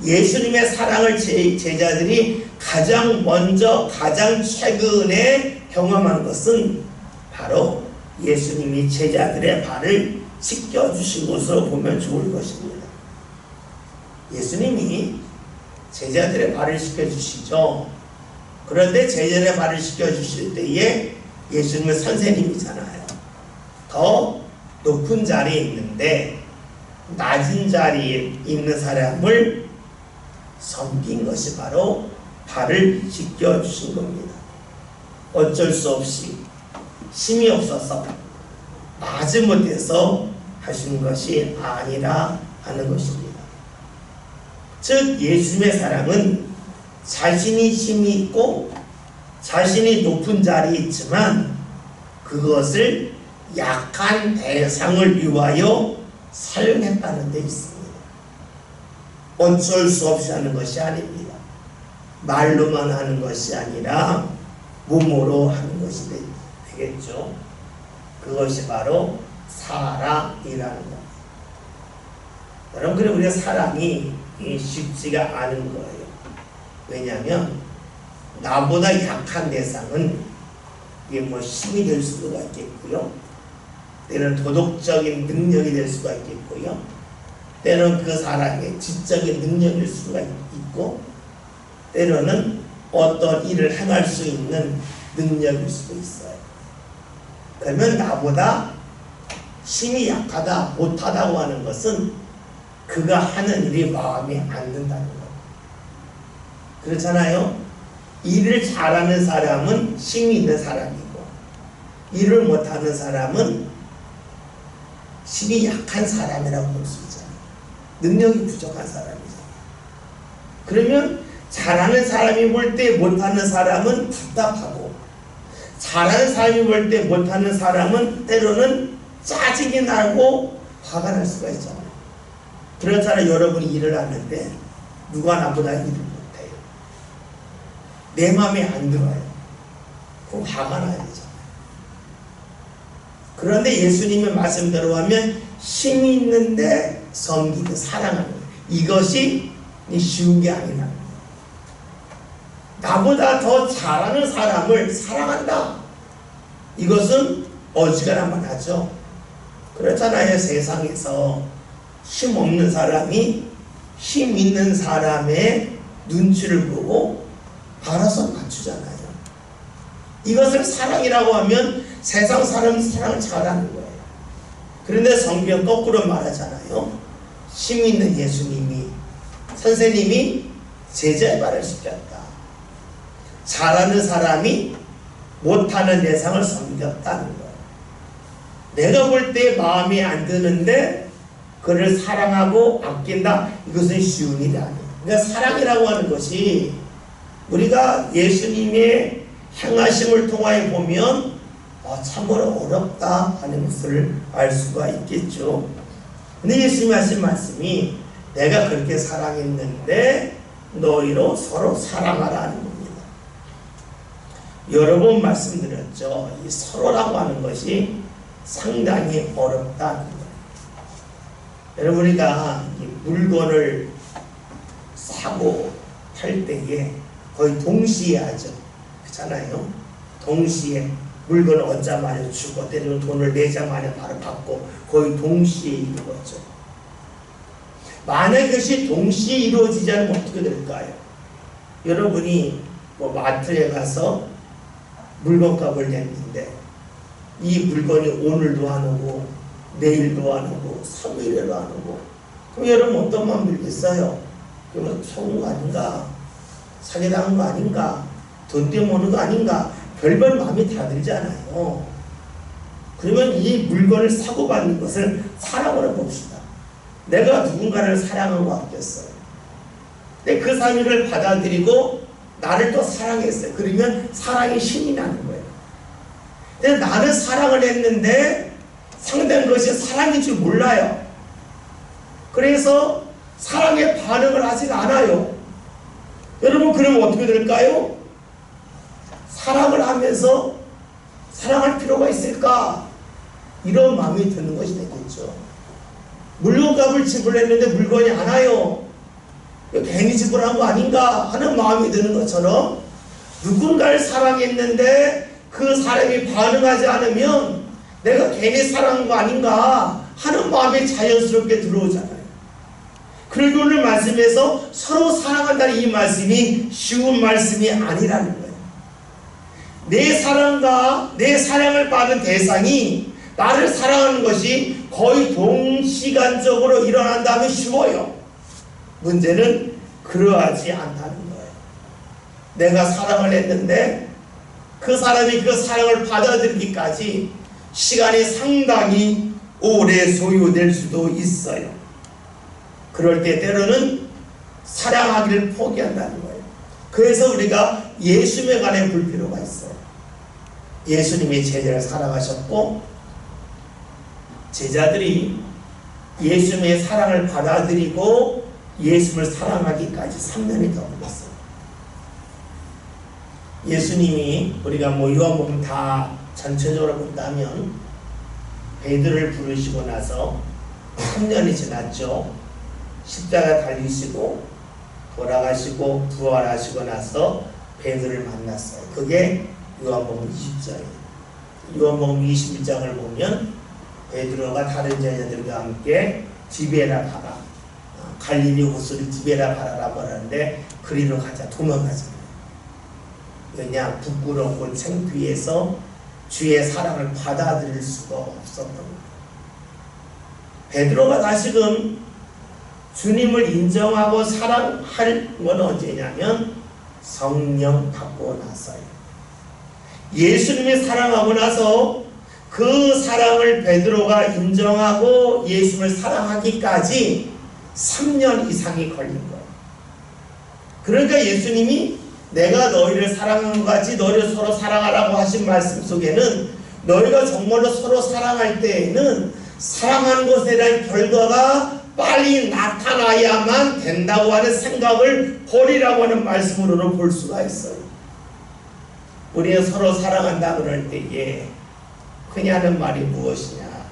예수님의 사랑을 제자들이 가장 먼저 가장 최근에 경험한 것은 바로 예수님이 제자들의 발을 씻겨주신 것으로 보면 좋을 것입니다. 예수님이 제자들의 발을 씻겨주시죠. 그런데 제자들의 발을 씻겨주실 때에 예수님은 선생님이잖아요. 더 높은 자리에 있는데 낮은 자리에 있는 사람을 섬긴 것이 바로 발을 씻겨주신 겁니다. 어쩔 수 없이 힘이 없어서 마지못해서 하신 것이 아니라 하는 것입니다. 즉 예수님의 사랑은 자신이 힘이 있고 자신이 높은 자리에 있지만 그것을 약한 대상을 위하여 사용했다는 데 있습니다. 어쩔 수 없이 하는 것이 아닙니다. 말로만 하는 것이 아니라 몸으로 하는 것이 되겠죠. 그것이 바로 사랑이라는 것. 여러분, 그래 우리가 사랑이 쉽지가 않은 거예요. 왜냐하면 나보다 약한 대상은 이게 힘이 될 수가 있겠고요. 때는 도덕적인 능력이 될 수가 있겠고요. 때는 그 사람의 지적인 능력일 수가 있고, 때로는 어떤 일을 행할 수 있는 능력일 수도 있어요. 그러면 나보다 힘이 약하다, 못하다고 하는 것은 그가 하는 일이 마음에 안 든다는 거예요. 그렇잖아요. 일을 잘하는 사람은 힘이 있는 사람이고, 일을 못하는 사람은 힘이 약한 사람이라고 볼 수 있잖아요. 능력이 부족한 사람이잖아요. 그러면 잘하는 사람이 볼 때 못하는 사람은 답답하고, 잘하는 사람이 볼 때 못하는 사람은 때로는 짜증이 나고 화가 날 수가 있잖아요. 그렇잖아요. 여러분이 일을 하는데 누가 나보다 일을 못해요. 내 마음에 안 들어요. 그럼 화가 나야 되잖아요. 그런데 예수님의 말씀대로 하면 힘이 있는데 섬기고 사랑하는 거예요. 이것이 쉬운 게 아니라, 나보다 더 잘하는 사람을 사랑한다. 이것은 어지간하면 하죠. 그렇잖아요. 세상에서 힘 없는 사람이 힘 있는 사람의 눈치를 보고 알아서 맞추잖아요. 이것을 사랑이라고 하면 세상 사람은 사랑을 잘하는 거예요. 그런데 성경 거꾸로 말하잖아요. 힘 있는 예수님이, 선생님이 제자의 발을 씻겼다. 잘하는 사람이 못하는 대상을 섬겼다는 거예요. 내가 볼 때 마음에 안 드는데 그를 사랑하고 아낀다. 이것은 쉬운 일이 아니에요. 그러니까 사랑이라고 하는 것이 우리가 예수님의 행하심을 통하여 보면 참으로 어렵다 하는 것을 알 수가 있겠죠. 근데 예수님이 하신 말씀이 내가 그렇게 사랑했는데 너희로 서로 사랑하라는 겁니다. 여러 번 말씀드렸죠. 이 서로라고 하는 것이 상당히 어렵다는 거예요. 여러분, 우리가 물건을 사고 팔 때에 거의 동시에 하죠. 그렇잖아요. 동시에 물건을 얻자마자 주고 때리면 돈을 내자마자 바로 받고 거의 동시에 이루어져. 만약 그것이 동시에 이루어지지 않으면 어떻게 될까요? 여러분이 마트에 가서 물건값을 냈는데 이 물건이 오늘도 안 오고 내일도 안 오고 3일에도 안 오고, 그럼 여러분 어떤 마음 들겠어요? 그러면 속은 거 아닌가? 사기당한 거 아닌가? 돈 때문에 오는 거 아닌가? 별별 마음이 다 들잖아요. 그러면 이 물건을 사고 받는 것을 사랑으로 봅시다. 내가 누군가를 사랑하고 아꼈어요. 근데 그 사람이 를 받아들이고 나를 또 사랑했어요. 그러면 사랑이 신이 나는 거예요. 근데 나는 사랑을 했는데 상대는 것이 사랑인 줄 몰라요. 그래서 사랑에 반응을 하지 않아요. 여러분, 그러면 어떻게 될까요? 사랑을 하면서 사랑할 필요가 있을까? 이런 마음이 드는 것이 되겠죠. 물건값을 지불했는데 물건이 안 와요. 괜히 지불한 거 아닌가 하는 마음이 드는 것처럼 누군가를 사랑했는데 그 사람이 반응하지 않으면 내가 괜히 사랑한 거 아닌가 하는 마음이 자연스럽게 들어오잖아요. 그리고 오늘 말씀에서 서로 사랑한다는 이 말씀이 쉬운 말씀이 아니라는 거예요. 내 사랑과 내 사랑을 받은 대상이 나를 사랑하는 것이 거의 동시간적으로 일어난다면 쉬워요. 문제는 그러하지 않다는 거예요. 내가 사랑을 했는데 그 사람이 그 사랑을 받아들이기까지 시간이 상당히 오래 소요될 수도 있어요. 그럴 때 때로는 사랑하기를 포기한다는 거예요. 그래서 우리가 예수님에 관해 볼 필요가 있어요. 예수님이 제자를 사랑하셨고 제자들이 예수님의 사랑을 받아들이고 예수님을 사랑하기까지 3년이 더 걸렸어요. 예수님이 우리가 요한복음 다 전체적으로 본다면 베드로를 부르시고 나서 3년이 지났죠. 십자가 달리시고 돌아가시고 부활하시고 나서 베드로를 만났어요. 그게 요한복음 20장이에요. 요한복음 21장을 보면 베드로가 다른 제자들과 함께 디베라 가라, 갈릴리 호수를 디베라 가라라고 하는데 그리로 가자, 도망가잖아요. 왜냐? 부끄럽고 창피해서 주의 사랑을 받아들일 수가 없었던 거예요. 베드로가 다시금 주님을 인정하고 사랑할 건 언제냐면 성령 받고 나서요. 예수님이 사랑하고 나서 그 사랑을 베드로가 인정하고 예수님을 사랑하기까지 3년 이상이 걸린 거예요. 그러니까 예수님이 내가 너희를 사랑한 것 같이 너희를 서로 사랑하라고 하신 말씀 속에는 너희가 정말로 서로 사랑할 때에는 사랑하는 것에 대한 결과가 빨리 나타나야만 된다고 하는 생각을 버리라고 하는 말씀으로는 볼 수가 있어요. 우리는 서로 사랑한다 그럴 때에 흔히 하는 말이 무엇이냐?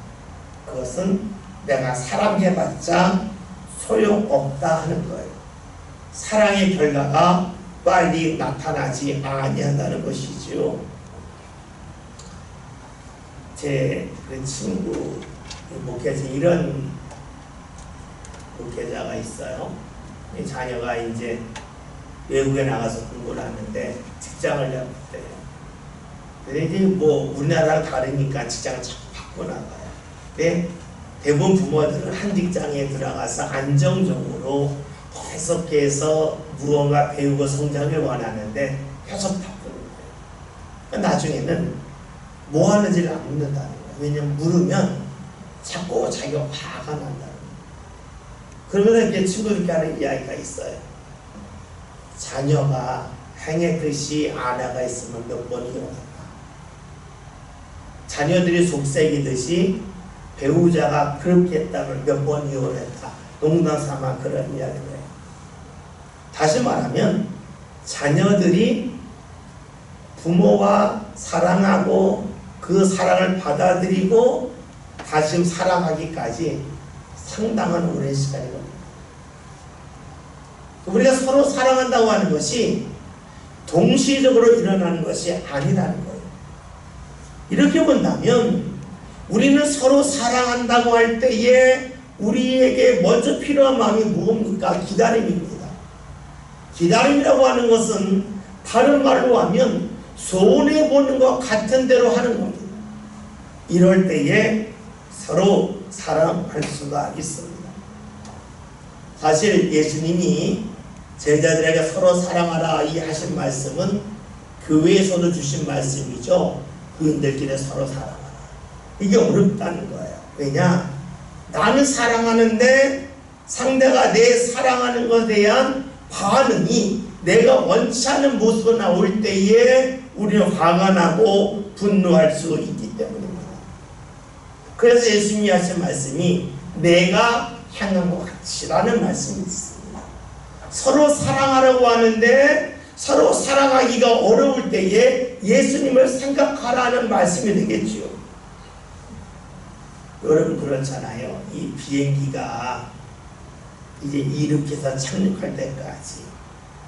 그것은 내가 사랑해봤자 소용없다 하는 거예요. 사랑의 결과가 빨리 나타나지 아니한다는 것이죠. 제 친구 목회자, 이런 목회자가 있어요. 자녀가 이제 외국에 나가서 공부를 하는데 직장을 잡았대요. 근데 이제 뭐 우리나라랑 다르니까 직장을 자꾸 바꿔 나가요. 근데 대부분 부모들은 한 직장에 들어가서 안정적으로 계속해서 무언가 배우고 성장을 원하는데 계속 바꾸는 거예요. 그러니까 나중에는 뭐 하는지를 안 묻는다는 거예요. 왜냐면 물으면 자꾸 자기가 화가 난다는 거예요. 그러면서 이렇게 친구들끼리 하는 이야기가 있어요. 자녀가 행했듯이 아내가 있으면 몇 번 이혼한다. 자녀들이 속삭이듯이 배우자가 그렇게 했다면 몇 번 이혼했다. 농담 삼아 그런 이야기를 해요. 다시 말하면 자녀들이 부모와 사랑하고 그 사랑을 받아들이고 다시 사랑하기까지 상당한 오랜 시간이 걸립니다. 우리가 서로 사랑한다고 하는 것이 동시적으로 일어나는 것이 아니라는 거예요. 이렇게 본다면 우리는 서로 사랑한다고 할 때에 우리에게 먼저 필요한 마음이 뭡니까? 기다림입니다. 기다림이라고 하는 것은 다른 말로 하면 손해보는 것 같은 대로 하는 겁니다. 이럴 때에 서로 사랑할 수가 있습니다. 사실 예수님이 제자들에게 서로 사랑하라 이 하신 말씀은 교회에서도 주신 말씀이죠. 부인들끼리 서로 사랑하라. 이게 어렵다는 거예요. 왜냐? 나는 사랑하는데 상대가 내 사랑하는 것에 대한 반응이 내가 원치 않은 모습으로 나올 때에 우리는 화가 나고 분노할 수 있기 때문입니다. 그래서 예수님이 하신 말씀이 내가 향한 것 같이라는 말씀이 있습니다. 서로 사랑하라고 하는데 서로 사랑하기가 어려울 때에 예수님을 생각하라는 말씀이 되겠지요. 여러분 그렇잖아요. 이 비행기가 이제 이륙해서 착륙할 때까지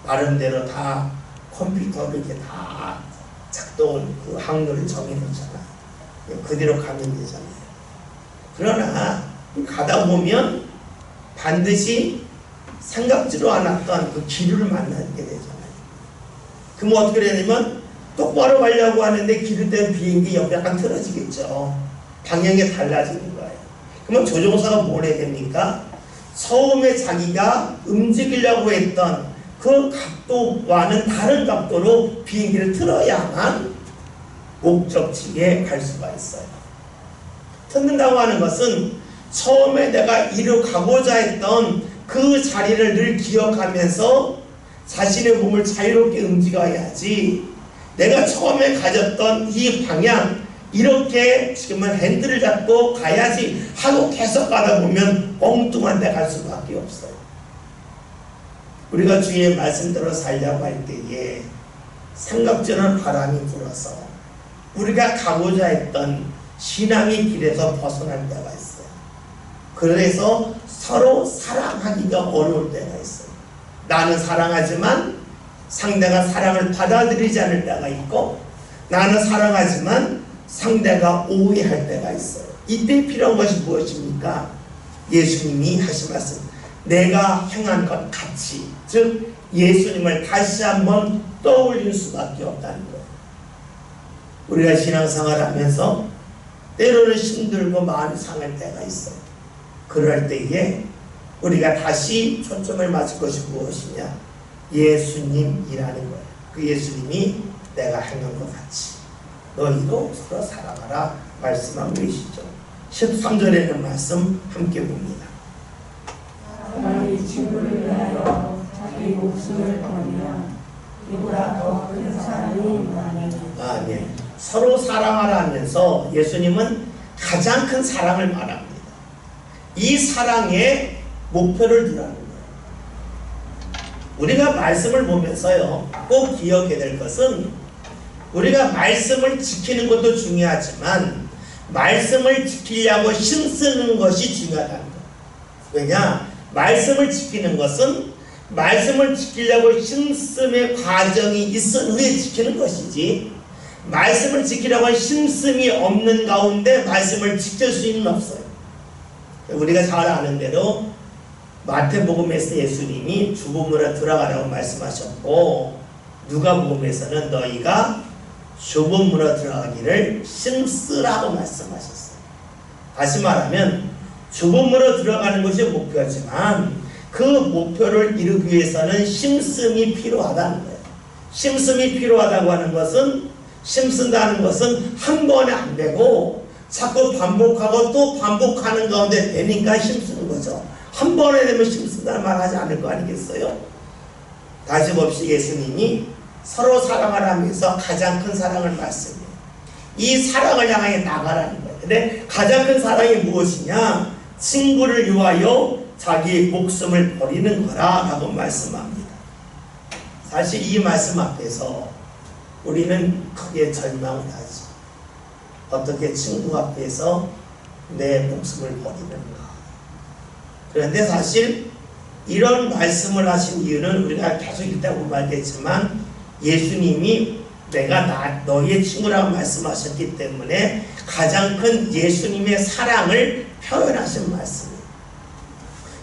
나름대로 다 컴퓨터로 이렇게 다 작동 그 항로를 정해놓잖아요. 그대로 가면 되잖아요. 그러나 가다 보면 반드시 생각지도 않았던 그 기류를 만나게 되잖아요. 그럼 어떻게 되냐면 똑바로 가려고 하는데 기류 때문에 비행기 옆에 약간 틀어지겠죠. 방향이 달라지는 거예요. 그러면 조종사가 뭘 해야 됩니까? 처음에 자기가 움직이려고 했던 그 각도와는 다른 각도로 비행기를 틀어야만 목적지에 갈 수가 있어요. 틀는다고 하는 것은 처음에 내가 이륙하고자 했던 그 자리를 늘 기억하면서 자신의 몸을 자유롭게 움직여야지 내가 처음에 가졌던 이 방향 이렇게 지금은 핸들을 잡고 가야지 하고 계속 가다 보면 엉뚱한 데 갈 수밖에 없어요. 우리가 주의 말씀대로 살려고 할 때에 삼각지는 바람이 불어서 우리가 가고자 했던 신앙의 길에서 벗어날 때가 있어요. 그래서 서로 사랑하기가 어려울 때가 있어요. 나는 사랑하지만 상대가 사랑을 받아들이지 않을 때가 있고 나는 사랑하지만 상대가 오해할 때가 있어요. 이때 필요한 것이 무엇입니까? 예수님이 하신 말씀 내가 행한 것 같이 즉 예수님을 다시 한번 떠올릴 수밖에 없다는 거예요. 우리가 신앙생활 하면서 때로는 힘들고 마음이 상할 때가 있어요. 그럴 때에 우리가 다시 초점을 맞출 것이 무엇이냐? 예수님이라는 거예요. 그 예수님이 내가 행한 것 같이 너희도 서로 사랑하라 말씀하고 계시죠. 13절에는 말씀 함께 봅니다. 사람이 친구를 위하여 자기 목숨을 버리면 이보다 더 큰 사랑이 있나니. 아, 네. 서로 사랑하라 하면서 예수님은 가장 큰 사랑을 말합니다. 이 사랑의 목표를 두라는 거예요. 우리가 말씀을 보면서요 꼭 기억해야 될 것은 우리가 말씀을 지키는 것도 중요하지만 말씀을 지키려고 힘쓰는 것이 중요하다는 거예요. 왜냐? 말씀을 지키는 것은 말씀을 지키려고 힘씀의 과정이 있은 후에 지키는 것이지 말씀을 지키려고 힘씀이 없는 가운데 말씀을 지킬 수는 없어요. 우리가 잘 아는 대로 마태복음에서 예수님이 죽음으로 들어가라고 말씀하셨고 누가복음에서는 너희가 좁은 문으로 들어가기를 힘쓰라고 말씀하셨어요. 다시 말하면 좁은 문으로 들어가는 것이 목표지만 그 목표를 이루기 위해서는 힘씀이 필요하다는 거예요. 힘씀이 필요하다고 하는 것은, 힘쓴다는 것은 한 번에 안 되고 자꾸 반복하고 또 반복하는 가운데 되니까 힘쓰는 거죠. 한 번에 되면 힘쓴다는 말 하지 않을 거 아니겠어요? 다시 봅시다. 예수님이 서로 사랑을 하면서 가장 큰 사랑을 말씀해요. 이 사랑을 향하여 나가라는 거예요. 근데 가장 큰 사랑이 무엇이냐? 친구를 위하여 자기 목숨을 버리는 거라 라고 말씀합니다. 사실 이 말씀 앞에서 우리는 크게 절망을 하지. 어떻게 친구 앞에서 내 목숨을 버리는가. 그런데 사실 이런 말씀을 하신 이유는 우리가 계속 읽다 보면 알겠지만 예수님이 내가 너의 친구라고 말씀하셨기 때문에 가장 큰 예수님의 사랑을 표현하신 말씀이에요.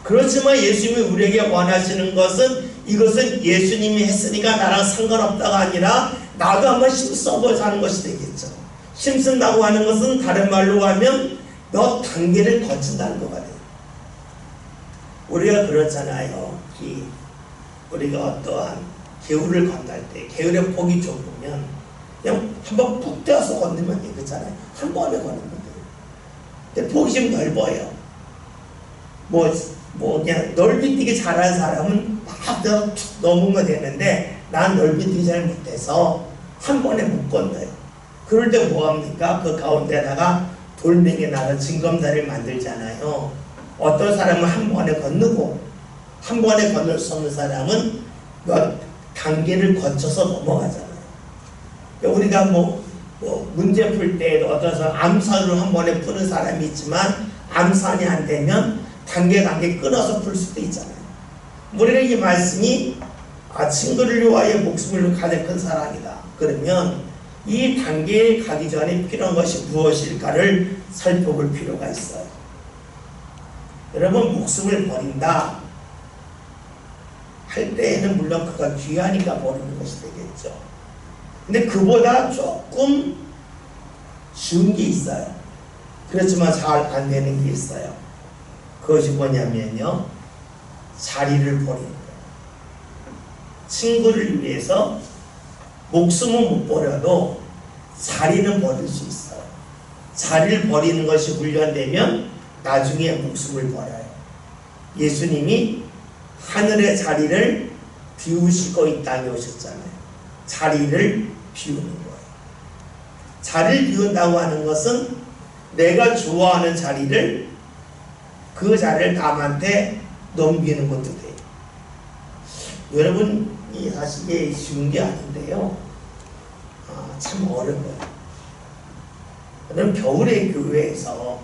그렇지만 예수님이 우리에게 원하시는 것은 이것은 예수님이 했으니까 나랑 상관없다가 아니라 나도 한번 힘써보자 하는 것이 되겠죠. 힘쓴다고 하는 것은 다른 말로 하면 몇 단계를 거친다는 거가 돼요. 우리가 그렇잖아요. 우리가 어떠한 개울을 건널 때 개울의 폭이 좁으면 그냥 한번 푹 떼어서 건너면 되겠잖아요. 한 번에 건너면 돼요. 근데 폭이 좀 넓어요. 그냥 넓이 뛰기 잘하는 사람은 막 넘으면 되는데 난 넓이 뛰기 잘 못해서 한 번에 못 건너요. 그럴 때 뭐합니까? 그 가운데다가 돌멩이 나가 징검다리를 만들잖아요. 어떤 사람은 한 번에 건너고 한 번에 건널 수 없는 사람은 몇 단계를 거쳐서 넘어가잖아요. 우리가 문제 풀 때 어떤 사람 암산으로 한 번에 푸는 사람이 있지만 암산이 안 되면 단계 끊어서 풀 수도 있잖아요. 우리가 이 말씀이 친구를 위하여 목숨을 가장 큰 사랑이다. 그러면 이 단계에 가기 전에 필요한 것이 무엇일까를 살펴볼 필요가 있어요. 여러분, 목숨을 버린다 할 때에는 물론 그가 귀하니까 버리는 것이 되겠죠. 근데 그보다 조금 쉬운 게 있어요. 그렇지만 잘 안 되는 게 있어요. 그것이 뭐냐면요, 자리를 버리는 거예요. 친구를 위해서 목숨은 못 버려도 자리는 버릴 수 있어요. 자리를 버리는 것이 훈련되면 나중에 목숨을 버려요. 예수님이 하늘의 자리를 비우시고 이 땅에 오셨잖아요. 자리를 비우는 거예요. 자리를 비운다고 하는 것은 내가 좋아하는 자리를, 그 자리를 남한테 넘기는 것도 돼요. 여러분, 이 사실 이게 쉬운 게 아닌데요. 참 어려워요. 저는 겨울에 교회에서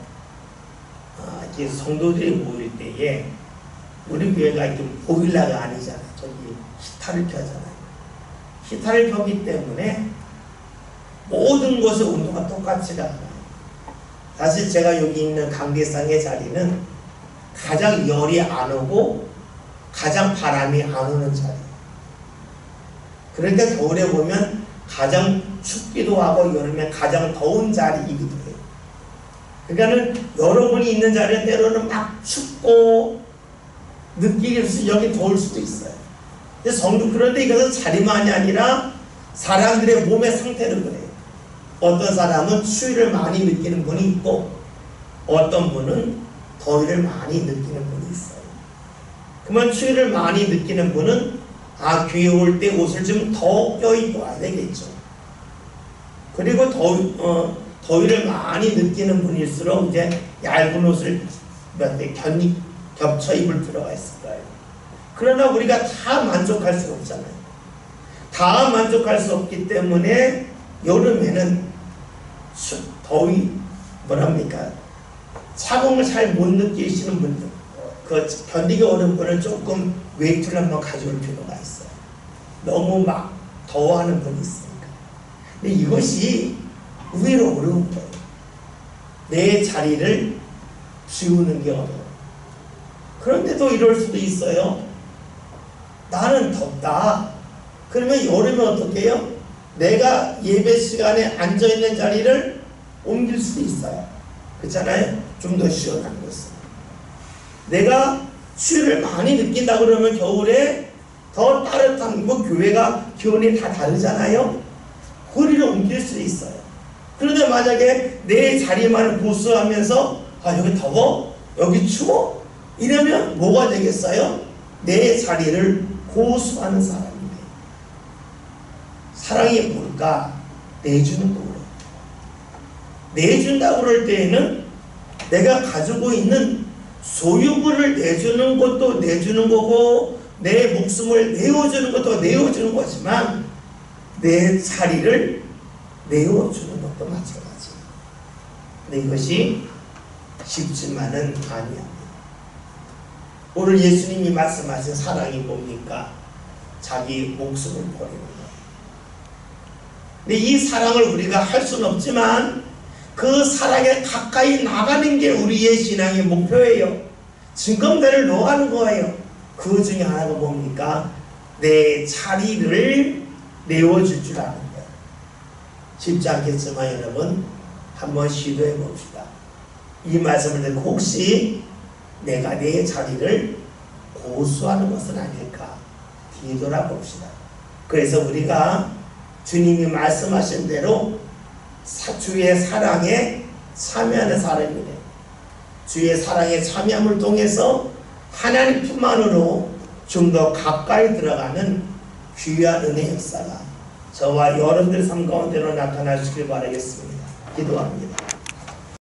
이렇게 성도들이 모일 때에 우리 교회가 이렇게 보일러가 아니잖아요. 저기 히타를 켜잖아요. 히타를 켜기 때문에 모든 곳의 온도가 똑같지가 않아요. 사실 제가 여기 있는 강대상의 자리는 가장 열이 안 오고 가장 바람이 안 오는 자리예요. 그러니까 겨울에 보면 가장 춥기도 하고 여름에 가장 더운 자리이기도 해요. 그러니까는 여러분이 있는 자리는 때로는 막 춥고 느끼기 여기 더울 수도 있어요. 근데 그런데 이것은 자리만이 아니라 사람들의 몸의 상태를 그래요. 어떤 사람은 추위를 많이 느끼는 분이 있고 어떤 분은 더위를 많이 느끼는 분이 있어요. 그러면 추위를 많이 느끼는 분은 교회 올 때 옷을 좀 더 껴입고 와야 되겠죠. 그리고 더위를 많이 느끼는 분일수록 이제 얇은 옷을 몇 개 겹쳐 입을 필요가 있을 거예요. 그러나 우리가 다 만족할 수 없잖아요. 다 만족할 수 없기 때문에 여름에는 더위, 차가움을 잘 못 느끼시는 분들, 견디기 어려운 분은 조금 웨이트를 한번 가져올 필요가 있어요. 너무 막 더워하는 분이 있으니까. 근데 이것이 의외로 어려운 거예요. 내 자리를 비우는 게 어려워요. 그런데도 이럴 수도 있어요. 나는 덥다. 그러면 여름에 어떻게 해요? 내가 예배 시간에 앉아있는 자리를 옮길 수도 있어요. 그렇잖아요? 좀 더 시원한 곳으로. 내가 추위를 많이 느낀다 그러면 겨울에 더 따뜻한, 교회가 기온이 다 다르잖아요? 거리를 옮길 수 있어요. 그런데 만약에 내 자리만 고수하면서 여기 더워? 여기 추워? 이러면 뭐가 되겠어요? 내 자리를 고수하는 사람이 돼요. 사랑이 뭘까? 내주는 거예요. 내준다고 그럴 때에는 내가 가지고 있는 소유물을 내주는 것도 내주는 거고, 내 목숨을 내어주는 것도 내어주는 거지만, 내 자리를 내어주는 것도 마찬가지예요. 근데 이것이 쉽지만은 아니합니다. 오늘 예수님이 말씀하신 사랑이 뭡니까? 자기 목숨을 버리는 거예요. 근데 이 사랑을 우리가 할 수는 없지만 그 사랑에 가까이 나가는 게 우리의 신앙의 목표예요. 증거대를 놓아가는 거예요. 그 중에 하나가 뭡니까? 내 자리를 내어줄 줄 아는 거예요. 쉽지 않겠지만 여러분 한번 시도해 봅시다. 이 말씀을 듣고 혹시 내가 내 자리를 고수하는 것은 아닐까 뒤돌아봅시다. 그래서 우리가 주님이 말씀하신 대로 주의 사랑에 참여하는 사람이래. 주의 사랑에 참여함을 통해서 하나님 품안으로 좀 더 가까이 들어가는 귀한 은혜 역사가 저와 여러분들 삶 가운데로 나타나시길 바라겠습니다. 기도합니다.